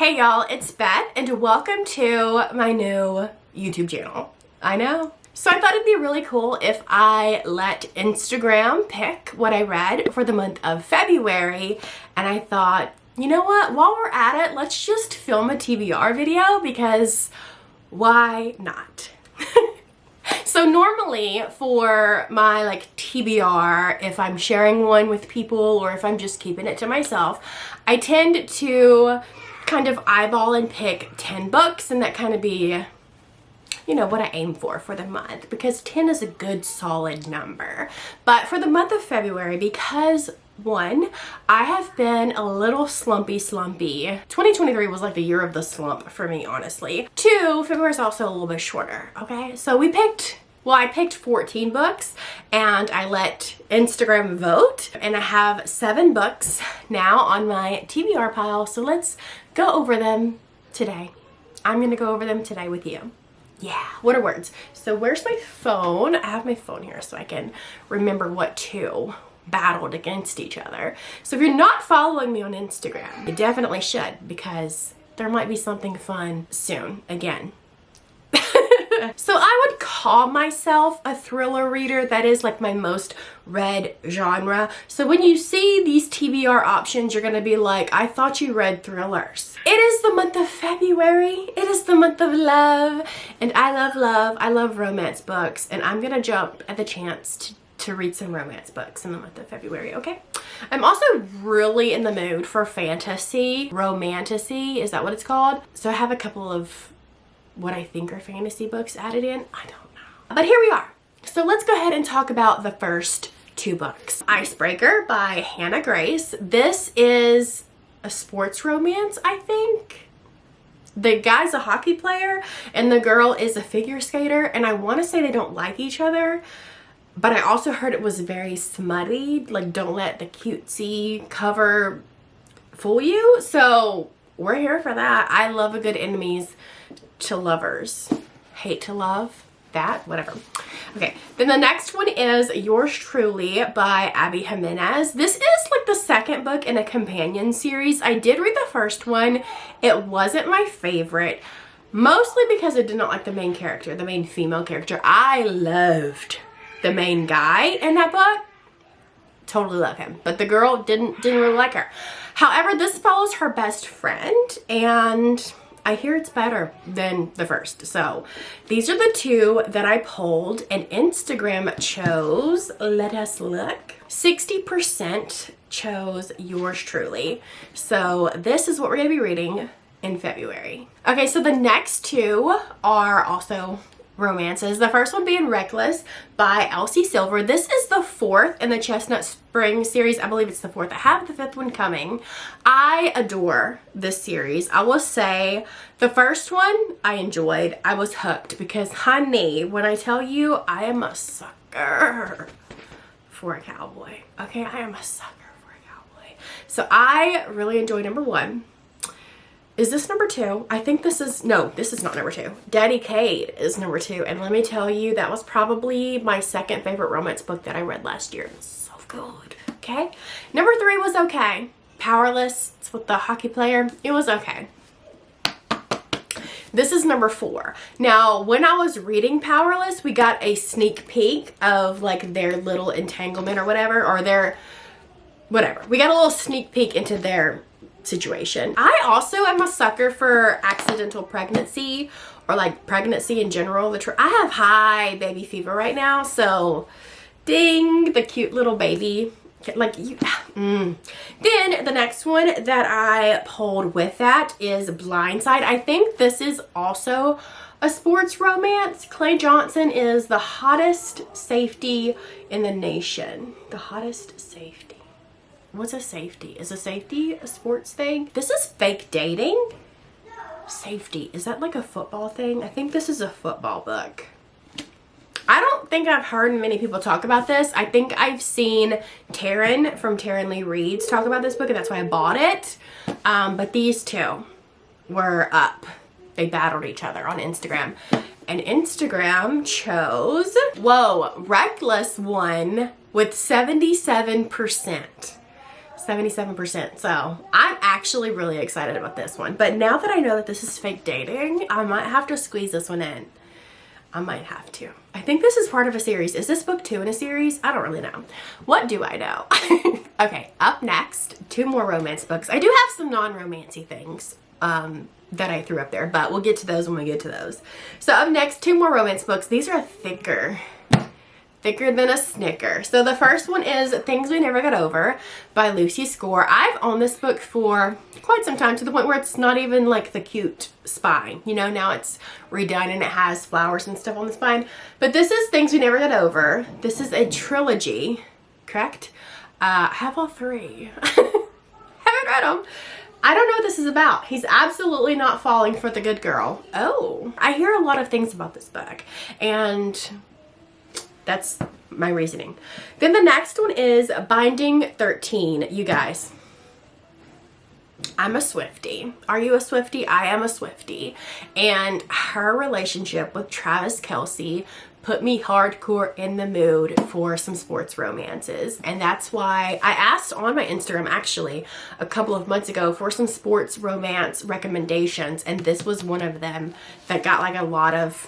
Hey y'all, it's Beth and welcome to my new YouTube channel. I know. So I thought it'd be really cool if I let Instagram pick what I read for the month of February, and I thought, you know what, while we're at it, let's just film a TBR video because why not? So normally for my TBR, if I'm sharing one with people or if I'm just keeping it to myself, I tend to kind of eyeball and pick 10 books, and that kind of be, you know, what I aim for the month, because 10 is a good solid number. But for the month of February, because one, I have been a little slumpy. 2023 was like the year of the slump for me, honestly. Two, February is also a little bit shorter, okay? So I picked 14 books and I let Instagram vote, and I have 7 books now on my TBR pile, so let's go over them today. I'm gonna go over them today with you. Yeah, what are words? So where's my phone? I have my phone here so I can remember what two battled against each other. So if you're not following me on Instagram, you definitely should, because there might be something fun soon again. So I would call myself a thriller reader. That is like my most read genre. So when you see these TBR options, you're gonna be like, I thought you read thrillers. It is the month of February. It is the month of love. And I love love. I love romance books. And I'm gonna jump at the chance to read some romance books in the month of February, okay? I'm also really in the mood for fantasy, romantasy, is that what it's called? So I have a couple of what I think are fantasy books added in. I don't know. But here we are. So let's go ahead and talk about the first 2 books. Icebreaker by Hannah Grace. This is a sports romance, I think. The guy's a hockey player and the girl is a figure skater, and I want to say they don't like each other, but I also heard it was very smutty. Like, don't let the cutesy cover fool you. So we're here for that. I love a good enemies to lovers. Hate to love that, whatever. Okay, then the next one is Yours Truly by Abby Jimenez. This is like the second book in a companion series. I did read the first one. It wasn't my favorite, mostly because I did not like the main character, the main female character. I loved the main guy in that book. Totally love him, but the girl didn't really like her. However, this follows her best friend, and I hear it's better than the first. So these are the 2 that I polled, and Instagram chose, let us look, 60% chose Yours Truly. So this is what we're gonna be reading in February. Okay, so the next 2 are also romances. The first one being Reckless by Elsie Silver. This is the 4th in the Chestnut Spring series. I believe it's the 4th. I have the 5th one coming. I adore this series. I will say the first one I enjoyed. I was hooked because, honey, when I tell you I am a sucker for a cowboy. Okay, I am a sucker for a cowboy. So I really enjoyed number 1. Is this number 2? I think this is, no, this is not number 2. Daddy Cade is number 2. And let me tell you, that was probably my second favorite romance book that I read last year. It's so good, okay? Number 3 was okay. Powerless, it's with the hockey player. It was okay. This is number 4. Now, when I was reading Powerless, we got a sneak peek of like their little entanglement or whatever, or their, whatever. We got a little sneak peek into their situation. I also am a sucker for accidental pregnancy, or like pregnancy in general. I have high baby fever right now, so ding, the cute little baby. Like you. Then the next one that I pulled with that is Blindside. I think this is also a sports romance. Clay Johnson is the hottest safety in the nation. The hottest safety. What's a safety? Is a safety a sports thing? This is fake dating. Safety. Is that like a football thing? I think this is a football book. I don't think I've heard many people talk about this. I think I've seen Karin from Karin Lee Reads talk about this book, and that's why I bought it. But these 2 were up. They battled each other on Instagram. And Instagram chose, whoa, Reckless won with 77%. 77%. So I'm actually really excited about this one. But now that I know that this is fake dating, I might have to squeeze this one in. I might have to. I think this is part of a series. Is this book 2 in a series? I don't really know. What do I know? Okay, up next, 2 more romance books. I do have some non-romancy things that I threw up there, but we'll get to those when we get to those. So up next, 2 more romance books. These are thicker than a Snicker. So the first one is Things We Never Got Over by Lucy Score. I've owned this book for quite some time, to the point where it's not even like the cute spine. You know, now it's redone and it has flowers and stuff on the spine. But this is Things We Never Got Over. This is a trilogy, correct? I have all 3. Haven't read them. I don't know what this is about. He's absolutely not falling for the good girl. Oh, I hear a lot of things about this book, and that's my reasoning. Then the next one is Binding 13. You guys, I'm a Swiftie. Are you a Swiftie? I am a Swiftie. And her relationship with Travis Kelce put me hardcore in the mood for some sports romances. And that's why I asked on my Instagram actually a couple of months ago for some sports romance recommendations. And this was one of them that got like a lot of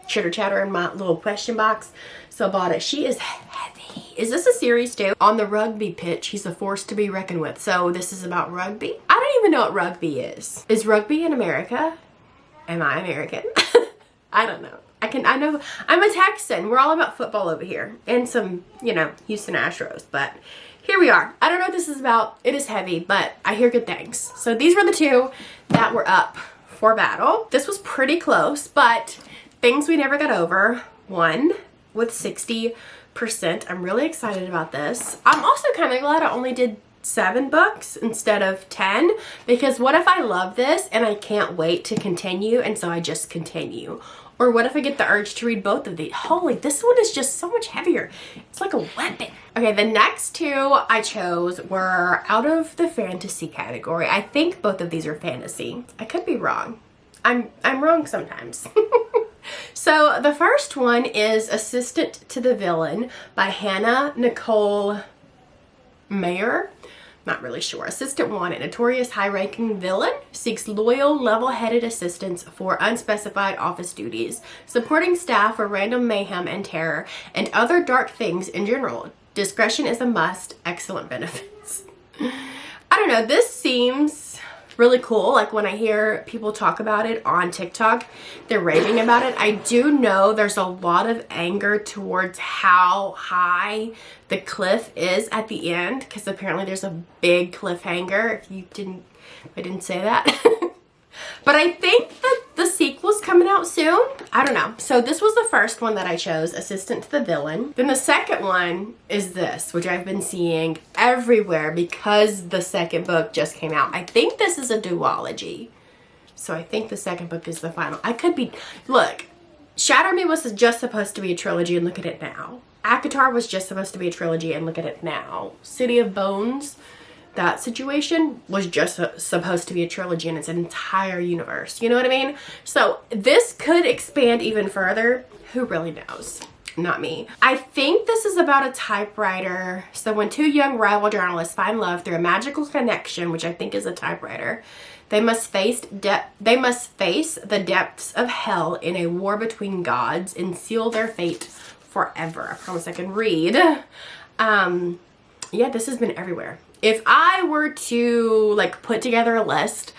chitter chatter in my little question box. So I bought it. She is heavy. Is this a series too? On the rugby pitch, he's a force to be reckoned with. So this is about rugby. I don't even know what rugby is. Is rugby in America? Am I American? I don't know. I know I'm a Texan. We're all about football over here. And some, you know, Houston Astros. But here we are. I don't know what this is about. It is heavy, but I hear good things. So these were the 2 that were up for battle. This was pretty close, but Things We Never Got Over won with 60%. I'm really excited about this. I'm also kind of glad I only did 7 books instead of 10, because what if I love this and I can't wait to continue, and so I just continue? Or what if I get the urge to read both of these? Holy, this one is just so much heavier. It's like a weapon. Okay, the next 2 I chose were out of the fantasy category. I think both of these are fantasy. I could be wrong. I'm wrong sometimes. So the first one is Assistant to the Villain by Hannah Nicole Maehrer. Not really sure. Assistant 1, a notorious high-ranking villain, seeks loyal, level-headed assistance for unspecified office duties, supporting staff for random mayhem and terror, and other dark things in general. Discretion is a must. Excellent benefits. I don't know. This seems really cool. Like when I hear people talk about it on TikTok, they're raving about it. I do know there's a lot of anger towards how high the cliff is at the end, because apparently there's a big cliffhanger. I didn't say that. But I think that the sequel's coming out soon. I don't know. So this was the first one that I chose, Assistant to the Villain. Then the second one is this, which I've been seeing everywhere because the second book just came out. I think this is a duology. So I think the second book is the final. I could be, look, Shatter Me was just supposed to be a trilogy, and look at it now. ACOTAR was just supposed to be a trilogy, and look at it now. City of Bones, that situation was just supposed to be a trilogy in its entire universe. You know what I mean? So this could expand even further. Who really knows? Not me. I think this is about a typewriter. So when 2 young rival journalists find love through a magical connection, which I think is a typewriter, they must face the depths of hell in a war between gods and seal their fate forever. I promise I can read. Yeah, this has been everywhere. If I were to like put together a list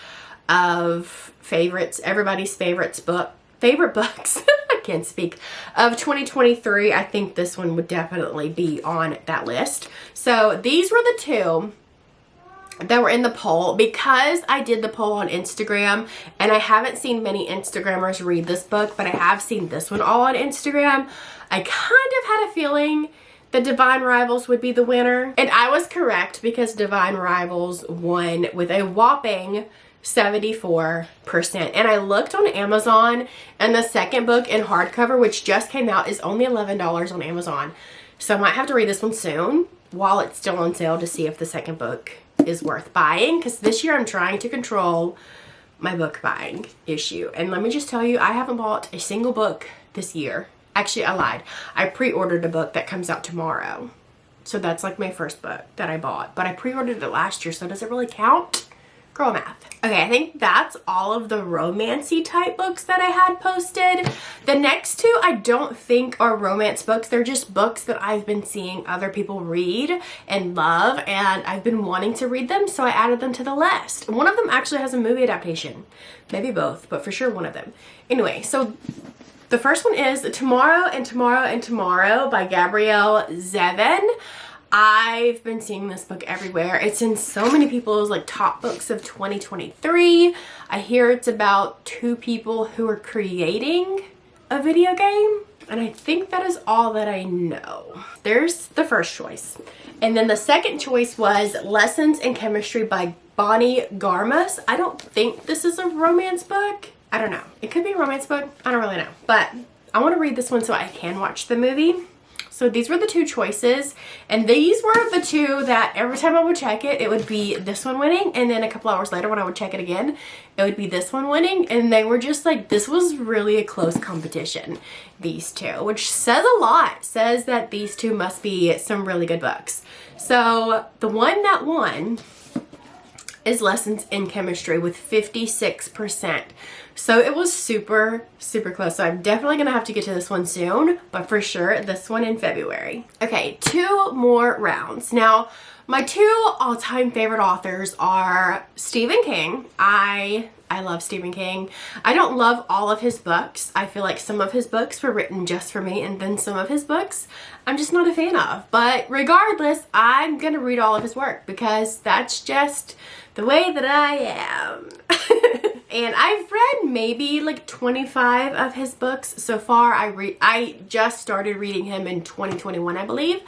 of favorites, everybody's favorite books, I can't speak, of 2023, I think this one would definitely be on that list. So these were the 2 that were in the poll. Because I did the poll on Instagram, and I haven't seen many Instagrammers read this book, but I have seen this one all on Instagram, I kind of had a feeling the Divine Rivals would be the winner. And I was correct, because Divine Rivals won with a whopping 74%. And I looked on Amazon, and the second book in hardcover, which just came out, is only $11 on Amazon. So I might have to read this one soon while it's still on sale to see if the second book is worth buying. Because this year I'm trying to control my book buying issue. And let me just tell you, I haven't bought a single book this year. Actually, I lied. I pre-ordered a book that comes out tomorrow. So that's like my first book that I bought. But I pre-ordered it last year, so does it really count? Girl math. Okay, I think that's all of the romancy type books that I had posted. The next two I don't think are romance books. They're just books that I've been seeing other people read and love, and I've been wanting to read them, so I added them to the list. One of them actually has a movie adaptation. Maybe both, but for sure one of them. Anyway, so the first one is Tomorrow and Tomorrow and Tomorrow by Gabrielle Zevin. I've been seeing this book everywhere. It's in so many people's like top books of 2023. I hear it's about two people who are creating a video game, and I think that is all that I know. There's the first choice. And then the second choice was Lessons in Chemistry by Bonnie Garmus. I don't think this is a romance book. I don't know. It could be a romance book. I don't really know. But I want to read this one so I can watch the movie. So these were the two choices, and these were the two that every time I would check it, it would be this one winning, and then a couple hours later when I would check it again, it would be this one winning, and they were just like, this was really a close competition, these two, which says a lot. Says that these two must be some really good books. So the one that won is Lessons in Chemistry with 56%. So it was super, super close. So I'm definitely gonna have to get to this one soon, but for sure this one in February. Okay, 2 more rounds. Now, my 2 all-time favorite authors are Stephen King. I love Stephen King. I don't love all of his books. I feel like some of his books were written just for me, and then some of his books I'm just not a fan of. But regardless, I'm gonna read all of his work because that's just the way that I am. And I've read maybe like 25 of his books so far. I just started reading him in 2021, I believe.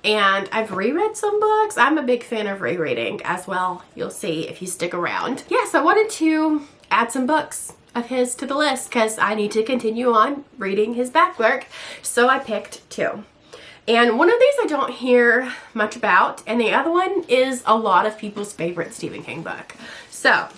And I've reread some books. I'm a big fan of rereading as well. You'll see if you stick around. Yes, I wanted to add some books of his to the list because I need to continue on reading his back work. So I picked 2. And one of these I don't hear much about, and the other one is a lot of people's favorite Stephen King book. So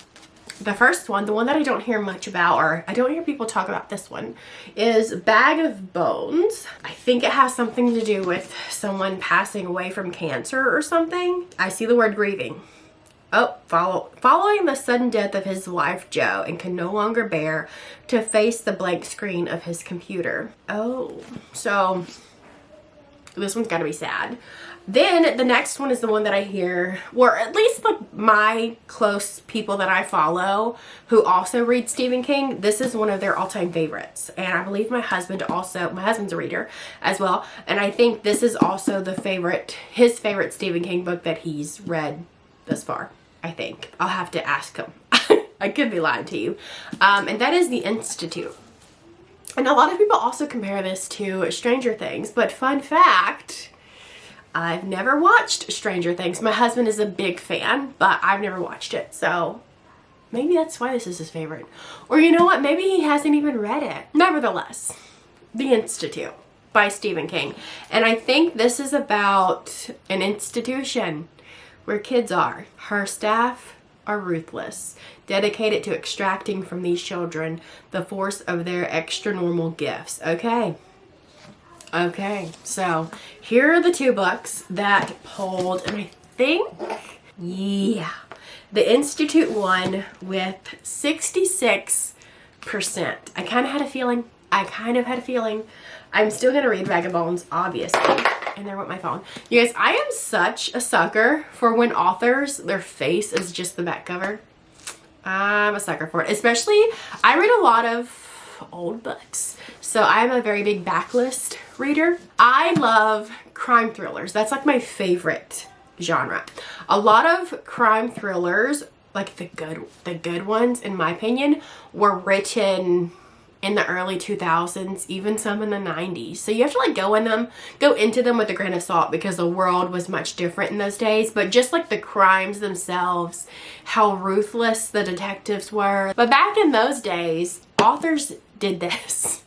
the first one, the one that I don't hear much about, or I don't hear people talk about this one, is Bag of Bones. I think it has something to do with someone passing away from cancer or something. I see the word grieving. Oh, following the sudden death of his wife, Jo, and can no longer bear to face the blank screen of his computer. Oh, so this one's gotta be sad. Then the next one is the one that I hear, or at least like my close people that I follow who also read Stephen King, this is one of their all-time favorites. And I believe my husband's a reader as well. And I think this is also his favorite Stephen King book that he's read thus far, I think. I'll have to ask him. I could be lying to you. And that is The Institute. And a lot of people also compare this to Stranger Things, but fun fact, I've never watched Stranger Things. My husband is a big fan, but I've never watched it, so maybe that's why this is his favorite. Or you know what, maybe he hasn't even read it. Nevertheless, The Institute by Stephen King. And I think this is about an institution where kids are. Her staff are ruthless, dedicated to extracting from these children the force of their extra normal gifts. Okay, so here are the 2 books that polled, and I think, yeah, The Institute won with 66%. I kind of had a feeling. I'm still going to read Bag of Bones, obviously. And there went my phone. You guys, I am such a sucker for when authors, their face is just the back cover. I'm a sucker for it. Especially, I read a lot of old books. So I'm a very big backlist reader. I love crime thrillers. That's like my favorite genre. A lot of crime thrillers, like the good ones, in my opinion, were written in the early 2000s, even some in the 90s. So you have to like go into them with a grain of salt because the world was much different in those days. But just like the crimes themselves, how ruthless the detectives were. But back in those days, authors did this.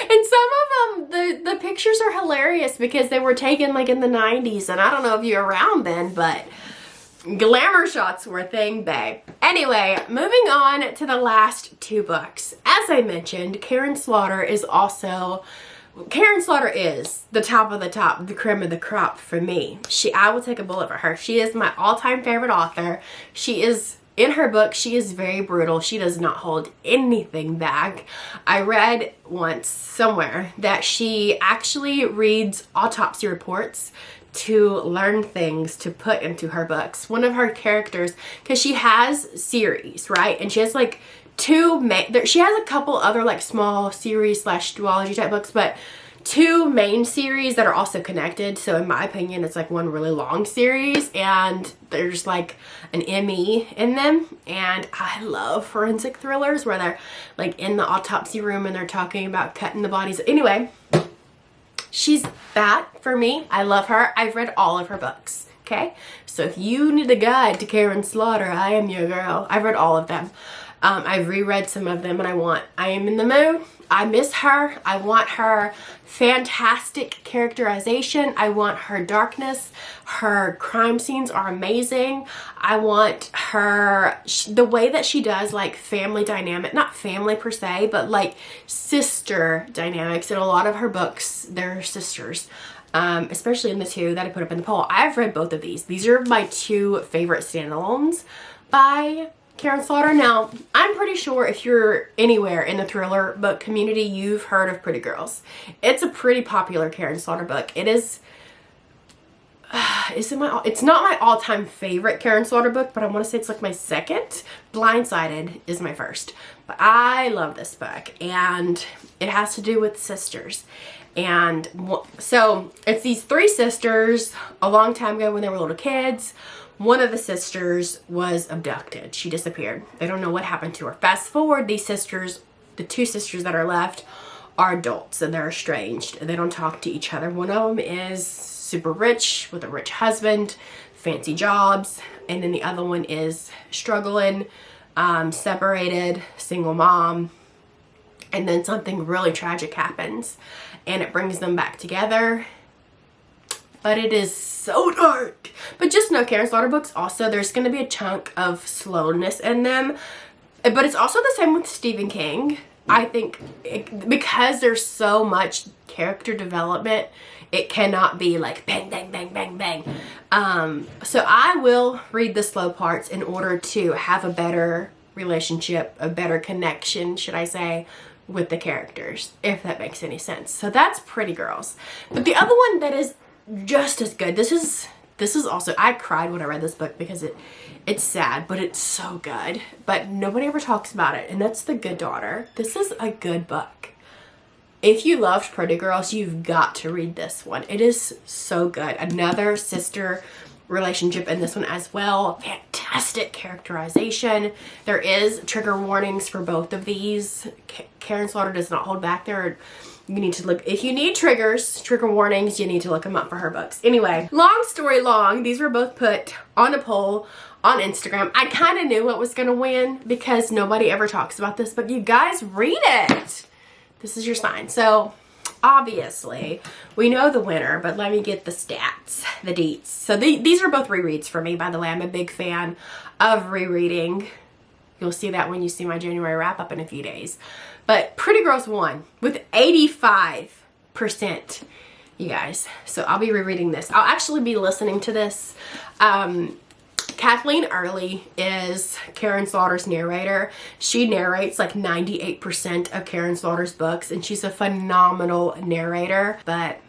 And some of them, the pictures are hilarious because they were taken like in the 90s. And I don't know if you're around then, but glamour shots were a thing, babe. Anyway, moving on to the last 2 books. As I mentioned, Karin Slaughter is also Karen Slaughter is the top of the top, the creme of the crop for me. I will take a bullet for her. She is my all-time favorite author. She is, in her book, she is very brutal. She does not hold anything back. I read once somewhere that she actually reads autopsy reports to learn things to put into her books. One of her characters, because she has series, right? And she has like she has a couple other like small series / duology type books, but 2 main series that are also connected. So in my opinion, it's like one really long series, and there's like an ME in them. And I love forensic thrillers where they're like in the autopsy room and they're talking about cutting the bodies. Anyway, she's that for me. I love her. I've read all of her books. Okay, so if you need a guide to Karen Slaughter, I am your girl. I've read all of them. I've reread some of them, and I am in the mood. I miss her. I want her fantastic characterization. I want her darkness. Her crime scenes are amazing. I want the way that she does like family dynamic, not family per se, but like sister dynamics. In a lot of her books, they're sisters. Especially in the 2 that I put up in the poll. I've read both of these. These are my 2 favorite standalones by Karen Slaughter. Now, I'm pretty sure if you're anywhere in the thriller book community, you've heard of Pretty Girls. It's a pretty popular Karen Slaughter book. It is, it's not my all-time favorite Karen Slaughter book, but I want to say it's like my second. Blindsided is my first. But I love this book, and it has to do with sisters. And so it's these 3 sisters a long time ago when they were little kids. One of the sisters was abducted. She disappeared. They don't know what happened to her. Fast forward, these sisters, the 2 sisters that are left, are adults and they're estranged. They don't talk to each other. One of them is super rich with a rich husband, fancy jobs, and then the other one is struggling, separated, single mom. And then something really tragic happens and it brings them back together. But it is so dark. But just know Karen Slaughter books also, there's going to be a chunk of slowness in them. But it's also the same with Stephen King. I think because there's so much character development, it cannot be like bang, bang, bang, bang, bang. So I will read the slow parts in order to have a better relationship, a better connection, should I say, with the characters, if that makes any sense. So that's Pretty Girls. But the other one that is just as good, this is also, I cried when I read this book because it's sad, but it's so good. But nobody ever talks about it, and that's The Good Daughter. This is a good book. If you loved Pretty Girls, you've got to read this one. It is so good. Another sister relationship in this one as well. Fantastic characterization. There is trigger warnings for both of these. Karen Slaughter does not hold back there. You need to look, if you need trigger warnings, you need to look them up for her books. Anyway, long story long, these were both put on a poll on Instagram. I kind of knew what was going to win because nobody ever talks about this, but you guys read it. This is your sign. So obviously we know the winner, but let me get the stats, the deets. So these are both rereads for me, by the way. I'm a big fan of rereading. You'll see that when you see my January wrap up in a few days. But Pretty Girls won with 85%, you guys. So I'll be rereading this. I'll actually be listening to this. Kathleen Early is Karen Slaughter's narrator. She narrates like 98% of Karen Slaughter's books, and she's a phenomenal narrator. But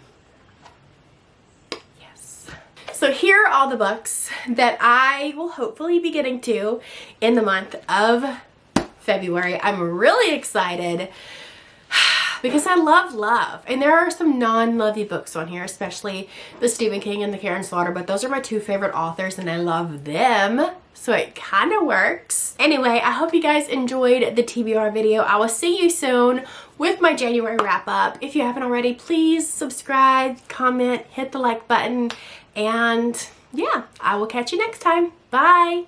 yes. So here are all the books that I will hopefully be getting to in the month of February. I'm really excited because I love. And there are some non-lovey books on here, especially the Stephen King and the Karen Slaughter, but those are my 2 favorite authors and I love them. So it kind of works. Anyway, I hope you guys enjoyed the TBR video. I will see you soon with my January wrap up. If you haven't already, please subscribe, comment, hit the like button, and yeah, I will catch you next time. Bye.